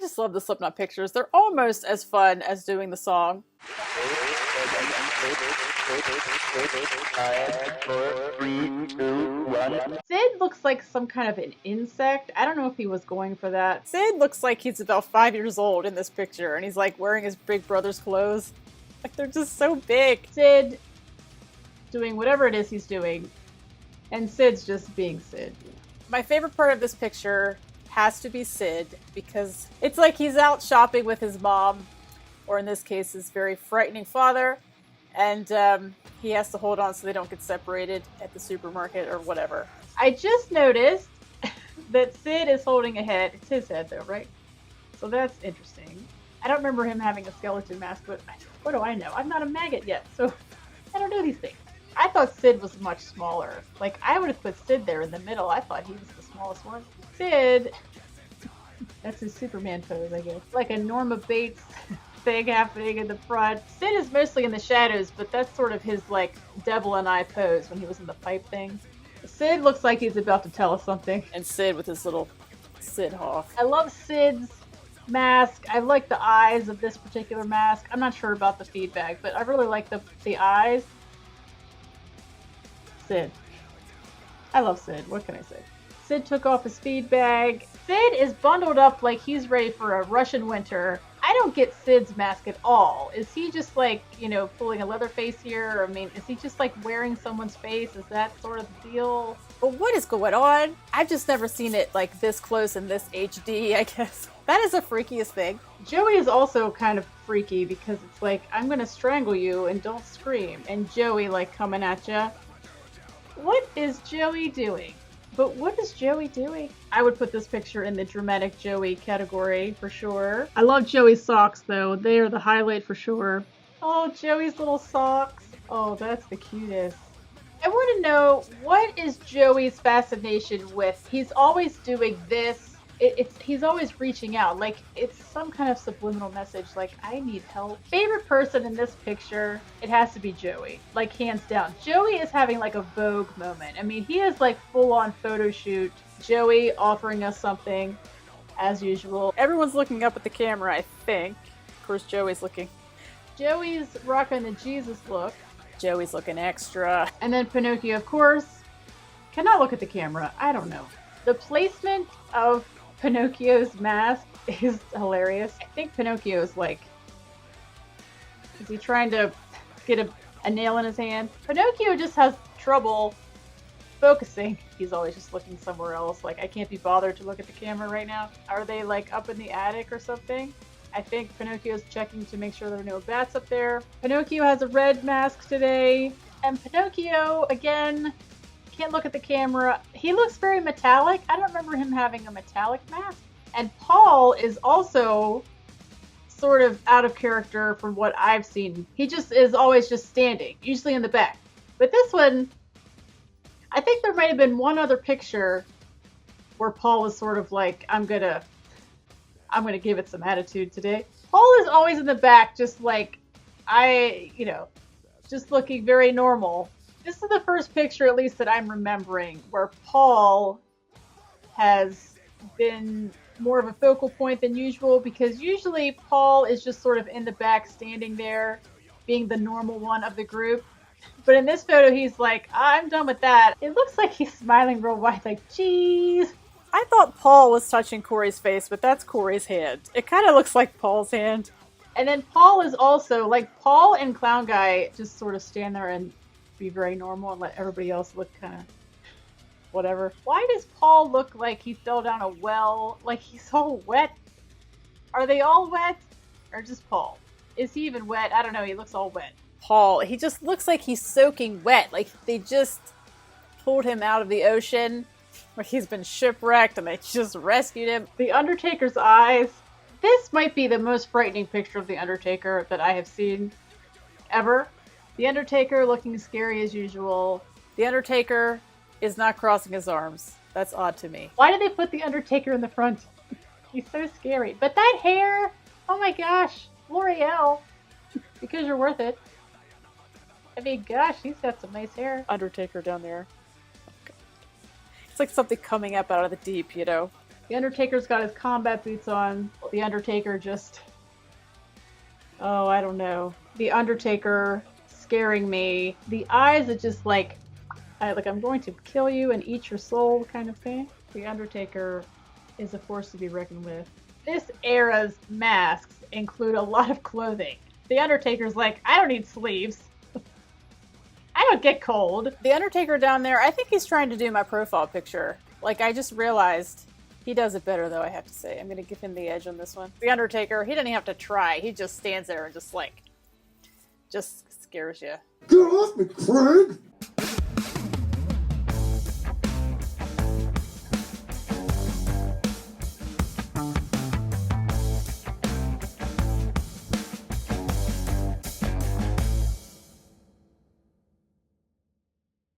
just love the Slipknot pictures. They're almost as fun as doing the song. 5, 4, 3, 2, 1. Sid looks like some kind of an insect. I don't know if he was going for that. Sid looks like he's about 5 years old in this picture, and he's like wearing his big brother's clothes. Like, they're just so big. Sid doing whatever it is he's doing, and Sid's just being Sid. My favorite part of this picture has to be Sid, because it's like he's out shopping with his mom, or in this case, his very frightening father, and he has to hold on so they don't get separated at the supermarket or whatever. I just noticed that Sid is holding a head. It's his head, though, right? So that's interesting. I don't remember him having a skeleton mask, but what do I know? I'm not a maggot yet, so I don't know these things. I thought Sid was much smaller. Like, I would have put Sid there in the middle. I thought he was the smallest one. Sid, that's his Superman pose, I guess. Like a Norma Bates thing happening in the front. Sid is mostly in the shadows, but that's sort of his, like, devil and I pose when he was in the pipe thing. Sid looks like he's about to tell us something. And Sid with his little Sid Hoff. I love Sid's mask. I like the eyes of this particular mask. I'm not sure about the feedback, but I really like the eyes. Sid. I love Sid. What can I say? Sid took off his feed bag. Sid is bundled up like he's ready for a Russian winter. I don't get Sid's mask at all. Is he just like, you know, pulling a leather face here? Or, I mean, is he just like wearing someone's face? Is that sort of the deal? But what is going on? I've just never seen it like this close in this HD, I guess. That is the freakiest thing. Joey is also kind of freaky because it's like, I'm gonna strangle you and don't scream. And Joey like coming at ya. What is Joey doing? But what is Joey doing? I would put this picture in the dramatic Joey category for sure. I love Joey's socks though. They are the highlight for sure. Oh, Joey's little socks. Oh, that's the cutest. I want to know, what is Joey's fascination with? He's always doing this. He's always reaching out. Like, it's some kind of subliminal message. Like, I need help. Favorite person in this picture, it has to be Joey. Like, hands down. Joey is having like a Vogue moment. I mean, he is like full on photo shoot. Joey offering us something as usual. Everyone's looking up at the camera, I think. Of course, Joey's looking. Joey's rocking the Jesus look. Joey's looking extra. And then Pinocchio, of course, cannot look at the camera. I don't know. The placement of Pinocchio's mask is hilarious. I think Pinocchio is like, is he trying to get a nail in his hand? Pinocchio just has trouble focusing. He's always just looking somewhere else. Like, I can't be bothered to look at the camera right now. Are they like up in the attic or something? I think Pinocchio's checking to make sure there are no bats up there. Pinocchio has a red mask today. And Pinocchio, again, can't look at the camera. He looks very metallic. I don't remember him having a metallic mask. And Paul is also sort of out of character from what I've seen. He just is always just standing, usually in the back. But this one, I think there might have been one other picture where Paul was sort of like, I'm gonna give it some attitude today. Paul is always in the back, just like, just looking very normal. This is the first picture, at least that I'm remembering, where Paul has been more of a focal point than usual, because usually Paul is just sort of in the back, standing there, being the normal one of the group. But in this photo, he's like, I'm done with that. It looks like he's smiling real wide, like, geez. I thought Paul was touching Corey's face, but that's Corey's hand. It kind of looks like Paul's hand. And then Paul is also, like, Paul and Clown Guy just sort of stand there and be very normal and let everybody else look kind of whatever. Why does Paul look like he fell down a well? Like, he's all wet. Are they all wet? Or just Paul? Is he even wet? I don't know. He looks all wet. Paul, he just looks like he's soaking wet. Like, they just pulled him out of the ocean, where he's been shipwrecked, and they just rescued him. The Undertaker's eyes. This might be the most frightening picture of The Undertaker that I have seen ever. The Undertaker looking scary as usual. The Undertaker is not crossing his arms. That's odd to me. Why did they put The Undertaker in the front? He's so scary. But that hair! Oh my gosh. L'Oreal. Because you're worth it. I mean, gosh, he's got some nice hair. Undertaker down there. Okay. It's like something coming up out of the deep, you know? The Undertaker's got his combat boots on. The Undertaker just... Oh, I don't know. The Undertaker scaring me. The eyes are just like I'm going to kill you and eat your soul kind of thing. The Undertaker is a force to be reckoned with. This era's masks include a lot of clothing. The Undertaker's like, I don't need sleeves. I don't get cold. The Undertaker down there, I think he's trying to do my profile picture. Like, I just realized he does it better, though, I have to say. I'm going to give him the edge on this one. The Undertaker, he doesn't even have to try. He just stands there and just scares you. Get off me, Craig!